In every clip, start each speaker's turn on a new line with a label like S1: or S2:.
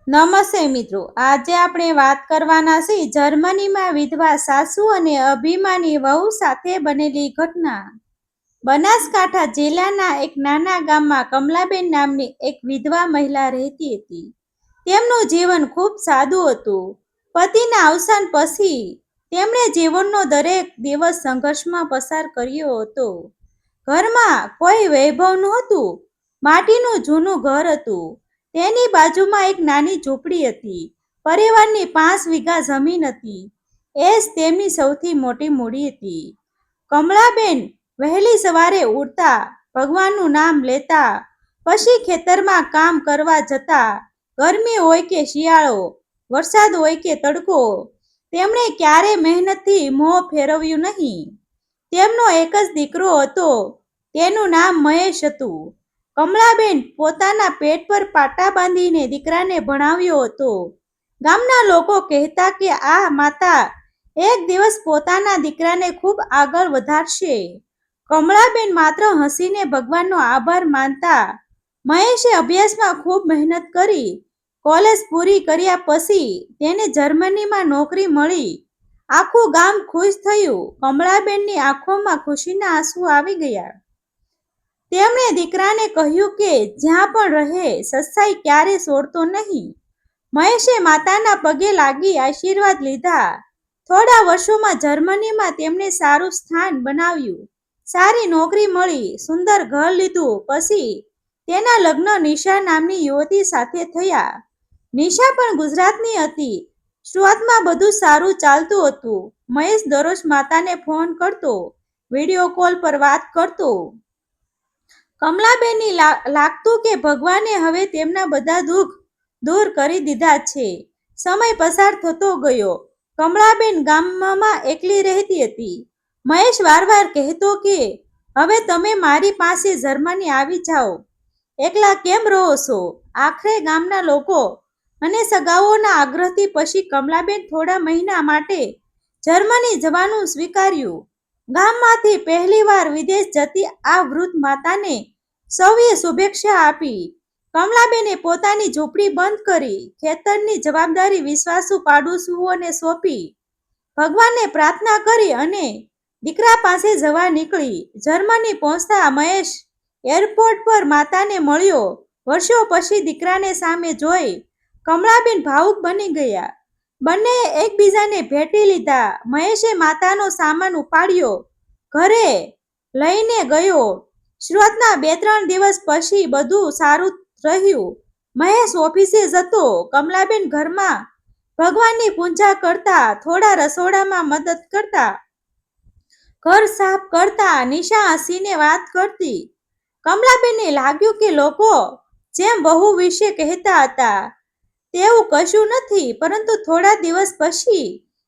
S1: નમસ્તે મિત્રો, આજે આપણે વાત કરવાના છે જર્મનીમાં વિધવા સાસુ અને અભિમાની વહુ સાથે બનેલી ઘટના। બનાસકાંઠા જિલ્લાના એક નાના ગામમાં કમલાબેન નામની એક વિધવા મહિલા રહેતી હતી। તેમનું જીવન ખૂબ સાદું હતું। પતિના અવસાન પછી તેમણે જીવનનો દરેક દિવસ સંઘર્ષમાં પસાર કર્યો હતો। ઘરમાં કોઈ વૈભવ નહોતું। માટીનું જૂનું ઘર હતું। તેની બાજુમાં એક નાની ઝૂંપડી હતી। પરિવારની 5 વીઘા જમીન હતી। એ જ તેમની સૌથી મોટી મૂડી હતી। કમળાબેન વહેલી સવારે ઉઠતા, ભગવાનનું નામ લેતા, પછી ખેતરમાં કામ કરવા જતા। ગરમી હોય કે શિયાળો, વરસાદ હોય કે તડકો, તેમણે ક્યારેય મહેનતથી મોં ફેરવ્યું નહીં। તેમનો એક જ દીકરો હતો। તેનું નામ મહેશ હતું। કમળાબેન પોતાના પેટ પર પાટા બાંધીને દીકરાને ભણાવ્યો હતો। ગામના લોકો કહેતા કે આ માતા એક દિવસ પોતાના દીકરાને ખૂબ આગળ વધારશે। કમળાબેન માત્ર હસીને ભગવાનનો આભાર માનતા। મહેશે અભ્યાસમાં ખૂબ મહેનત કરી। કોલેજ પૂરી કર્યા પછી તેને જર્મનીમાં નોકરી મળી। આખું ગામ ખુશ થયું। કમળાબેનની આંખોમાં ખુશીના આંસુ આવી ગયા। તેમણે દીકરાને કહ્યું કે જ્યાં પણ રહે સચ્ચાઈ ક્યારે છોડતો નહીં। મહેશે માતાના પગે લાગી આશીર્વાદ લીધા। થોડા વર્ષોમાં જર્મનીમાં તેમણે સારું સ્થાન બનાવ્યું। સારી નોકરી મળી, સુંદર ઘર લીધું। પછી તેના લગ્ન નિશા નામની યુવતી સાથે થયા। નિશા પણ ગુજરાતની હતી। શરૂઆતમાં બધું સારું ચાલતું હતું। મહેશ દરરોજ માતાને ફોન કરતો, વિડીયો કોલ પર વાત કરતો। કમલાબેનને લાગતું કે ભગવાને હવે તેમના બધા દુઃખ દૂર કરી દીધા છે। સમય પસાર થતો ગયો। કમળાબેન ગામમાં એકલી રહેતી હતી। મહેશ વારવાર કહેતો કે હવે તમે મારી પાસે જર્મની આવી જાઓ, એકલા કેમ રહો છો? આખરે ગામના લોકો અને સગાઓના આગ્રહથી પછી કમલાબેન થોડા મહિના માટે જર્મની જવાનું સ્વીકાર્યું। ગામમાંથી પહેલીવાર વિદેશ જતી આ વૃદ્ધ માતાને સૌએ શુભેચ્છા આપી। કમલાબેને પોતાની ઝૂંપડી બંધ કરી, ખેતરની જવાબદારી વિશ્વાસુ પાડોશીઓને સોંપી, ભગવાનને પ્રાર્થના કરી અને દીકરા પાસે જવા નીકળી। જર્મની પહોંચતા મહેશ એરપોર્ટ પર માતાને મળ્યો। વર્ષો પછી દીકરાને સામે જોઈ કમળાબેન ભાવુક બની ગયા। બંનેએ એકબીજાને ભેટી લીધા। મહેશે માતાનો સામાન ઉપાડ્યો, ઘરે લઈને ગયો। શરૂઆતના 2-3 દિવસ પછી બધું સારું રહ્યું। મહેશ ઓફિસે જતો, કમલાબેન ઘરમાં ભગવાનની પૂજા કરતા, થોડા રસોડામાં મદદ કરતા, ઘર સાફ કરતા। નિશા હસીને વાત કરતી। કમલાબેનને લાગ્યું કે લોકો જેમ વહુ વિશે કહેતા હતા તેવું કશું નથી। પરંતુ થોડા દિવસ પછી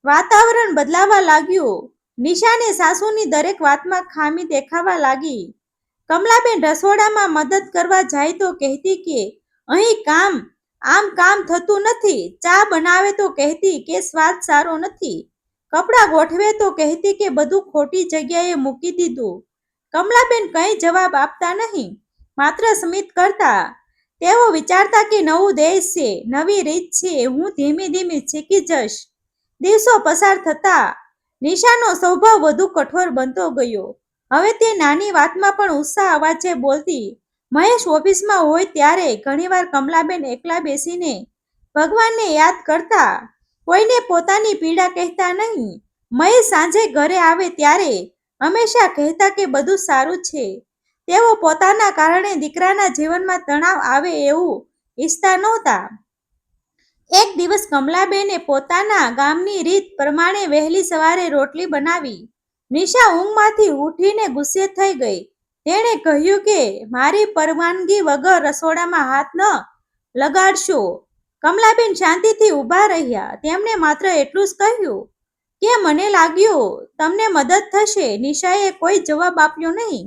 S1: વાતાવરણ બદલાવા લાગ્યું। નિશાને સાસુની દરેક વાતમાં ખામી દેખાવા લાગી। કમલાબેન રસોડામાં મદદ કરવા જાય તો કહેતી કે અહીં કામ થતું નથી। ચા બનાવે તો કહેતી કે સ્વાદ સારો નથી। કપડાં ગોઠવે તો કહેતી કે બધું ખોટી જગ્યાએ મૂકી દીધું। કમલાબેન કંઈ જવાબ આપતા નહીં, માત્ર સ્મિત કરતા। તેઓ વિચારતા કે નવું દેશ છે, નવી રીત છે, હું ધીમે ધીમે શીખી જઈશ। દિવસો પસાર થતા નિશાનો સ્વભાવ વધુ કઠોર બનતો ગયો। હવે તે નાની વાતમાં પણ ઉત્સાહ અવાજે બોલતી। મહેશ ઓફિસમાં હોય ત્યારે ઘણીવાર કમલાબેન એકલા બેસીને ભગવાનને યાદ કરતા, કોઈને પોતાની પીડા કહેતા નહીં। મહેશ સાંજે ઘરે આવે ત્યારે હંમેશા કહેતા કે બધું સારું છે। તેઓ પોતાના કારણે દીકરાના જીવનમાં તણાવ આવે એવું ઈચ્છતા નહોતા। એક દિવસ કમલાબેને પોતાના ગામની રીત પ્રમાણે વહેલી સવારે રોટલી બનાવી। નિશા ઊંઘમાંથી ઉઠીને ગુસ્સે થઈ ગઈ। તેણે કહ્યું કે મારી પરવાનગી વગર રસોડામાં હાથ ન લગાડશો। કમલાબેન શાંતિથી ઊભા રહ્યા। તેમણે માત્ર એટલું જ કહ્યું કે મને લાગ્યું તમને મદદ થશે। નિશાએ કોઈ જવાબ આપ્યો નહીં।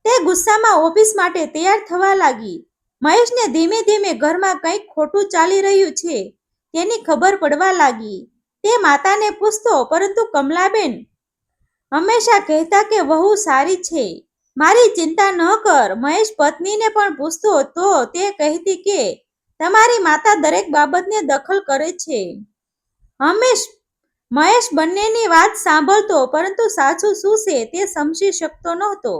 S1: તે ગુસ્સામાં ઓફિસ માટે તૈયાર થવા લાગી। મહેશને ધીમે ધીમે ઘરમાં કંઈક ખોટું ચાલી રહ્યું છે તેની ખબર પડવા લાગી। તે માતાને પૂછતો, પરંતુ કમલાબેન હંમેશા કહેતા કે વહુ સારી છે, મારી ચિંતા ન કર। મહેશ પત્નીને પણ પૂછતો તો તે કહેતી કે તમારી માતા દરેક બાબતને દખલ કરે છે. મહેશ બંનેની વાત સાંભળતો, પરંતુ સાચું શું છે તે સમજી શકતો નહોતો.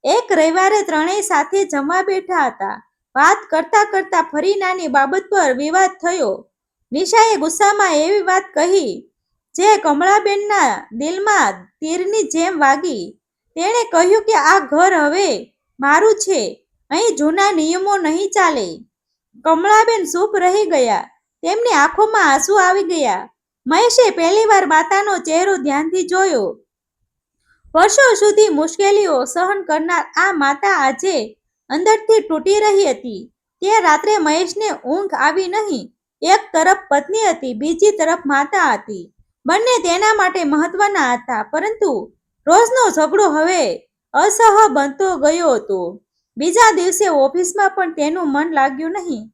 S1: એક રવિવારે ત્રણેય સાથે જમવા બેઠા હતા. વાત કરતા કરતા ફરી નાની બાબત પર વિવાદ થયો. નિશાએ ગુસ્સામાં એવી વાત કહી જે કમળાબેનના દિલમાં તીરની જેમ વાગી. તેણે કહ્યું કે આ ઘર હવે મારું છે, અહીં જૂના નિયમો નહીં ચાલે. કમળાબેન ચૂપ રહી ગયા. તેમની આંખોમાં આંસુ આવી ગયા. મહેશે પહેલીવાર માતાનો ચહેરો ધ્યાનથી જોયો. વર્ષો સુધી મુશ્કેલીઓ સહન કરનાર આ માતા આજે અંદરથી તૂટી રહી હતી. તે રાત્રે મહેશને ઊંઘ આવી નહીં. એક તરફ પત્ની હતી, બીજી તરફ માતા હતી. બંને તેના માટે મહત્વના હતા, પરંતુ રોજનો ઝઘડો હવે અસહ્ય બનતો ગયો હતો. બીજા દિવસે ઓફિસમાં પણ તેનું મન લાગ્યું નહીં.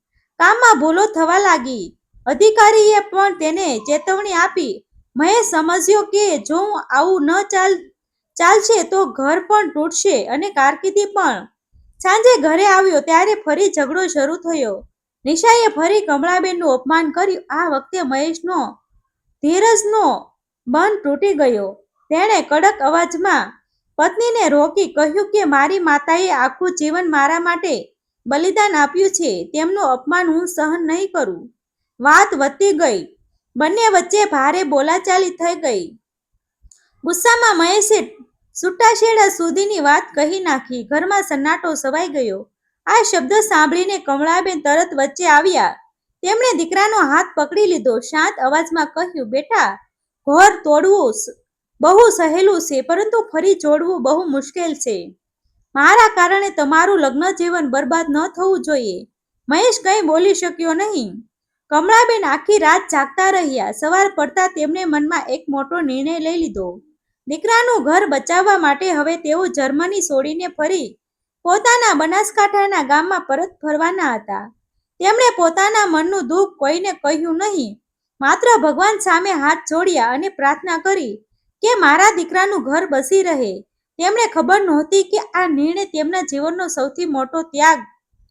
S1: કામમાં ભૂલો થવા લાગી. અધિકારીએ પણ તેને ચેતવણી આપી. મહેશ સમજ્યો કે જો આવું ન ચાલશે તો ઘર પણ તૂટશે અને કારકિર્દી પણ. સાંજે ઘરે આવ્યો ત્યારે ફરી ઝઘડો શરૂ થયો. નિશાએ ફરી કમળાબેનનું અપમાન કર્યું. આ વખતે મહેશનો ધીરજનો બંધ તૂટી ગયો. તેણે કડક અવાજમાં પત્નીને રોકી કહ્યું કે મારી માતાએ આખું જીવન મારા માટે બલિદાન આપ્યું છે. તેમનું અપમાન હું સહન નહીં કરું. વાત વધતી ગઈ. બંને વચ્ચે ભારે બોલાચાલી થઈ ગઈ. ગુસ્સામાં મહેશે છૂટાછેડા સુધીની વાત કહી નાખી. ઘરમાં સન્નાટો છવાઈ ગયો. આ શબ્દ સાંભળીને કમળાબેન તરત વચ્ચે આવ્યા. તેમણે દીકરાનો હાથ પકડી લીધો. શાંત અવાજમાં કહ્યું, બેટા, ઘર તોડવું બહુ સહેલું છે, પરંતુ ફરી જોડવું બહુ મુશ્કેલ છે. મારા કારણે તમારું લગ્ન જીવન બરબાદ ન થવું જોઈએ. મહેશ કંઈ બોલી શક્યો નહીં. કમળાબેન આખી રાત જાગતા રહ્યા. સવાર પડતા તેમણે મનમાં એક મોટો નિર્ણય લઈ લીધો. દીકરાનું ઘર બચાવવા માટે હવે તેઓ જર્મની છોડીને ફરી પોતાના બનાસકાંઠાના ગામમાં પરત ફરવાના હતા. તેમણે પોતાના મનનું દુઃખ કોઈને કહ્યું નહીં. માત્ર ભગવાન સામે હાથ જોડ્યા અને પ્રાર્થના કરી કે મારા દીકરાનું ઘર બસી રહે. તેમને ખબર નહોતી કે આ નિર્ણય તેમના જીવનનો સૌથી મોટો ત્યાગ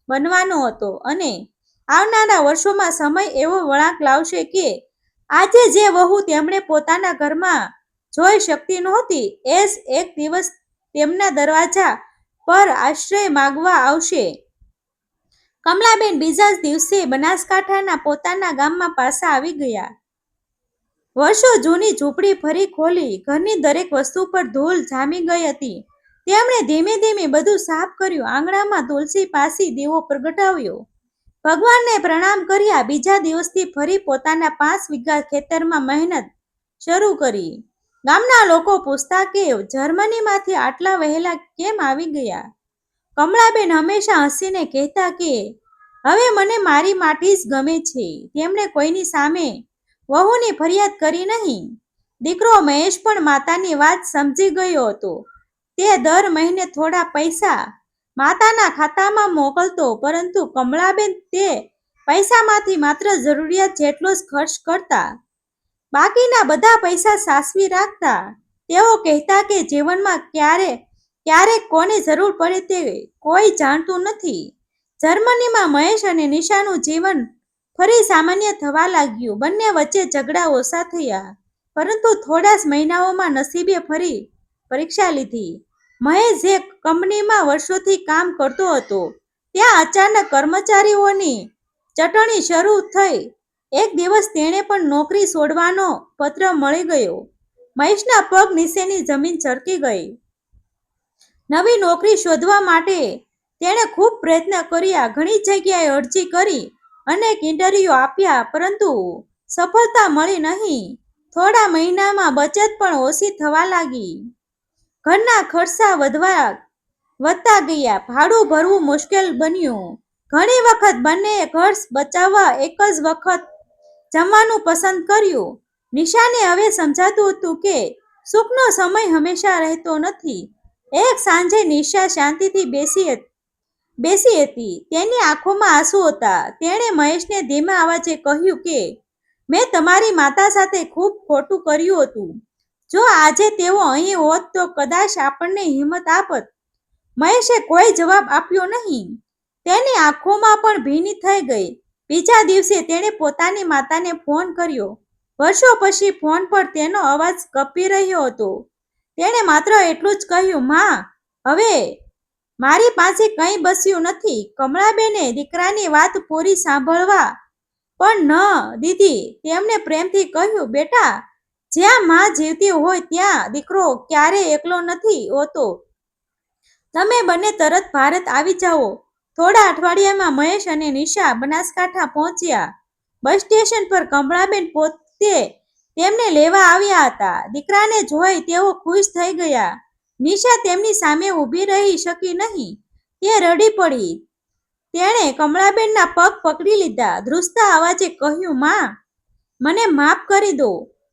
S1: બનવાનો હતો, અને આવનારા વર્ષોમાં સમય એવો વળાંક લાવશે કે આજે જે વહુ તેમણે પોતાના ઘરમાં જોઈ શકતી નહોતી, એ એક દિવસ તેમના દરવાજા પર આશ્રય માંગવા આવશે. કમલાબેન બીજા જ દિવસે બનાસકાંઠાના પોતાના ગામમાં પાછા આવી ગયા. વર્ષો જૂની ઝૂંપડી ફરી ખોલી. ઘરની દરેક વસ્તુ પર ધૂળ જામી ગઈ હતી. તેમણે ધીમે ધીમે બધું સાફ કર્યું. આંગણામાં તુલસી પાસે દીવો પ્રગટાવ્યો. ભગવાનને પ્રણામ કર્યા. બીજા દિવસથી ફરી પોતાના 5 વીઘા ખેતરમાં મહેનત શરૂ કરી. ગામના લોકો પૂછતા કે જર્મનીમાંથી આટલા વહેલા કેમ આવી ગયા? કમળાબેન હંમેશા હસીને કહેતા કે હવે મને મારી માટી જ ગમે છે. તેમણે કોઈની સામે વહુની ફરિયાદ કરી નહીં. દીકરો મહેશ પણ માતાની વાત સમજી ગયો હતો. તે દર મહિને થોડા પૈસા માતાના ખાતામાં મોકલતો, પરંતુ કમળાબેન તે પૈસામાંથી માત્ર જરૂરિયાત જેટલો જ ખર્ચ કરતા. બાકીના બધા પૈસા સાચવી રાખતા. તેઓ કહેતા કે જીવનમાં ક્યારેક કોની જરૂર પડે તે કોઈ જાણતું નથી. જર્મનીમાં મહેશ અને નિશાનું જીવન ફરી સામાન્ય થવા લાગ્યું. બંને વચ્ચે ઝઘડા ઓછા થયા, પરંતુ થોડા જ મહિનાઓમાં નસીબે ફરી પરીક્ષા લીધી. મહેશ જે કંપનીમાં વર્ષોથી કામ કરતો હતો, ત્યાં અચાનક કર્મચારીઓની ચટણી શરૂ થઈ. એક દિવસ તેણે પણ નોકરી છોડવાનો પત્ર મળી ગયો. મહેશના પગ નીચેની જમીન સરકી ગઈ. નવી નોકરી શોધવા માટે તેણે ખૂબ પ્રયત્ન કર્યા. ઘણી જગ્યાએ અરજી કરી, અનેક ઇન્ટરવ્યૂ આપ્યા, પરંતુ સફળતા મળી નહીં. થોડા મહિનામાં બચત પણ ઓછી થવા લાગી. ઘરના ખર્ચા વધતા ગયા. ભાડું ભરવું મુશ્કેલ બન્યું. ઘણી વખત બંનેએ ખર્ચ બચાવવા એક જ વખત જમવાનું પસંદ કર્યું. નિશાને હવે સમજાતું હતું કે સુખનો સમય હંમેશા રહેતો નથી. એક સાંજે નિશા શાંતિથી બેસી હતી. તેની આંખોમાં આંસુ હતા. તેણે મહેશને ધીમા અવાજે કહ્યું કે મેં તમારી માતા સાથે ખૂબ ખોટું કર્યું હતું. જો આજે તેઓ અહીં હોત તો કદાચ આપણને હિંમત આપત. મહેશે કોઈ જવાબ આપ્યો નહીં. તેની આંખોમાં પણ ભીની થઈ ગઈ. બીજા દિવસે તેણે પોતાની માતાને ફોન કર્યો. વર્ષો પછી ફોન પર તેનો અવાજ કપી રહ્યો હતો. તેણે માત્ર એટલું જ કહ્યું, માં, હવે મારી પાસે કંઈ બચ્યું નથી. કમળાબેને દીકરાની વાત પૂરી સાંભળવા પણ ન દીધી. તેમણે પ્રેમથી કહ્યું, બેટા, જ્યાં માં જીવતી હોય ત્યાં દીકરો ક્યારેય એકલો નથી હોતો. તમે બંને તરત ભારત આવી જાઓ. થોડા અઠવાડિયામાં મહેશ અને નિશા બનાસકાંઠા પહોંચ્યા. બસ સ્ટેશન પર કમળાબેન પોતે તેમને લેવા આવ્યા હતા. દીકરાને જોઈ તેઓ ખુશ થઈ ગયા. નિશા તેમની સામે ઊભી રહી શકી નહીં. તે રડી પડી. તેણે કમળાબેનના પગ પકડી લીધા. ધ્રુસતા અવાજે કહ્યું, માં, મને માફ કરી દો.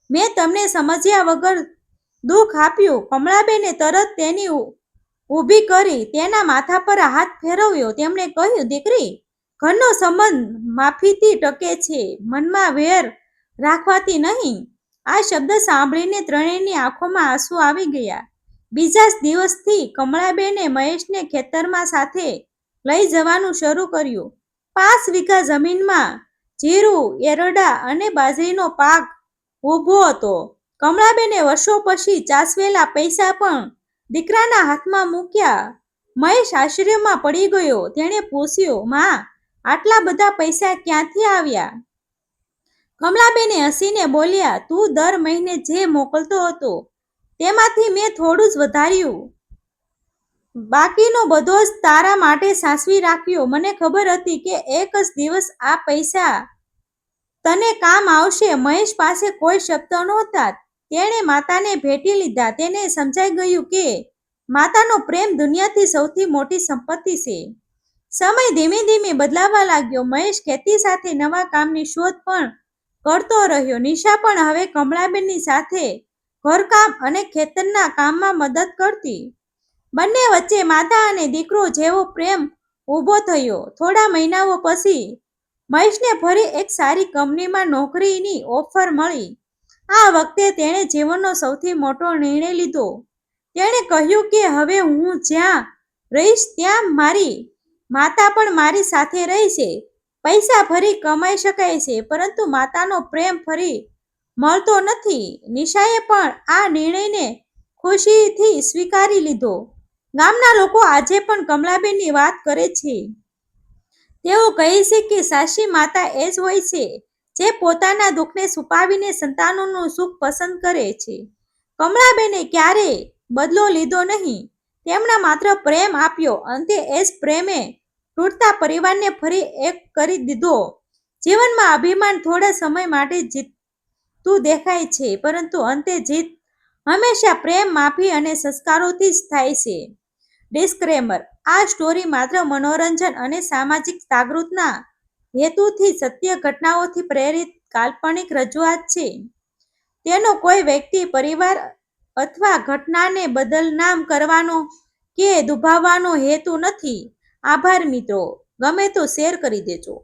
S1: મેં તમને સમજ્યા વગર દુઃખ આપ્યું. કમળાબેને તરત તેની ઊભી કરી તેના માથા પર હાથ ફેરવ્યો. તેમણે કહ્યું, દીકરી, ઘરનો સંબંધ માફીથી ટકે છે, મનમાં વેર રાખવાથી નહીં. આ શબ્દ સાંભળીને ત્રણેયની આંખોમાં આંસુ આવી ગયા. બીજા જ દિવસથી કમળાબેને મહેશને ખેતરમાં સાથે લઈ જવાનું શરૂ કર્યું. 5 વીઘા જમીનમાં જીરું, એરડા અને બાજરીનો પાક ઊભો હતો. કમળાબેને વર્ષો પછી ચાસવેલા પૈસા પણ દીકરાના હાથમાં મૂક્યા. મહેશ આશ્ચર્યમાં પડી ગયો. તેણે પૂછ્યું, માં, આટલા બધા પૈસા ક્યાંથી આવ્યા? કમળાબેને હસીને બોલ્યા, તું દર મહિને જે મોકલતો હતો તેમાંથી મેં થોડું જ વધાર્યું. બાકીનો બધો જ તારા માટે સાચવી રાખ્યો. મને ખબર હતી કે એક જ દિવસ આ પૈસા તને કામ આવશે. મહેશ પાસે કોઈ શબ્દ નહોતા. તેણે માતાને ભેટી લીધા. તેને સમજાઈ ગયું કે માતાનો પ્રેમ દુનિયાથી સૌથી મોટી સંપત્તિ છે. સમય ધીમે ધીમે બદલાવા લાગ્યો. મહેશ ખેતી સાથે નવા કામની શોધ પણ કરતો રહ્યો. નિશા પણ હવે કમળાબેનની સાથે ઘરકામ અને ખેતરના કામમાં મદદ કરતી. બંને વચ્ચે માતા અને દીકરો જેવો પ્રેમ ઊભો થયો. થોડા મહિનાઓ પછી મહેશને ફરી એક સારી કંપનીમાં નોકરીની ઓફર મળી. આ વખતે તેણે જીવનનો સૌથી મોટો નિર્ણય લીધો. તેણે કહ્યું કે હવે હું જ્યાં રહીશ ત્યાં મારી માતા પણ મારી સાથે રહેશે. પૈસા ફરી કમાઈ શકાય છે, પરંતુ માતાનો પ્રેમ ફરી મળતો નથી. નિશાએ પણ આ નિર્ણયને ખુશીથી સ્વીકારી લીધો. ગામના લોકો આજે પણ કમળાબેનની વાત કરે છે. તેઓ કહે છે કે સાચી માતા એ જ હોય છે જે પોતાના દુઃખને છુપાવીને સંતાનોનું સુખ પસંદ કરે છે. કમળાબેને ક્યારેય બદલો લીધો નહીં. તેમણે માત્ર પ્રેમ આપ્યો. અંતે એ જ પ્રેમે તૂટતા પરિવારને ફરી એક કરી દીધો. જીવનમાં અભિમાન થોડા સમય માટે જીતતું દેખાય છે, પરંતુ અંતે જીત હંમેશા પ્રેમ, માફી અને સંસ્કારોથી જ થાય છે. ડિસ્ક્લેમર: આ સ્ટોરી માત્ર મનોરંજન અને સામાજિક જાગૃતિના હેતુથી સત્ય ઘટનાઓથી પ્રેરિત કાલ્પનિક રજૂઆત છે. તેનો કોઈ વ્યક્તિ, પરિવાર અથવા ઘટનાને બદનામ કરવાનો કે દુભાવવાનો હેતુ નથી. આભાર મિત્રો. ગમે તો શેર કરી દેજો.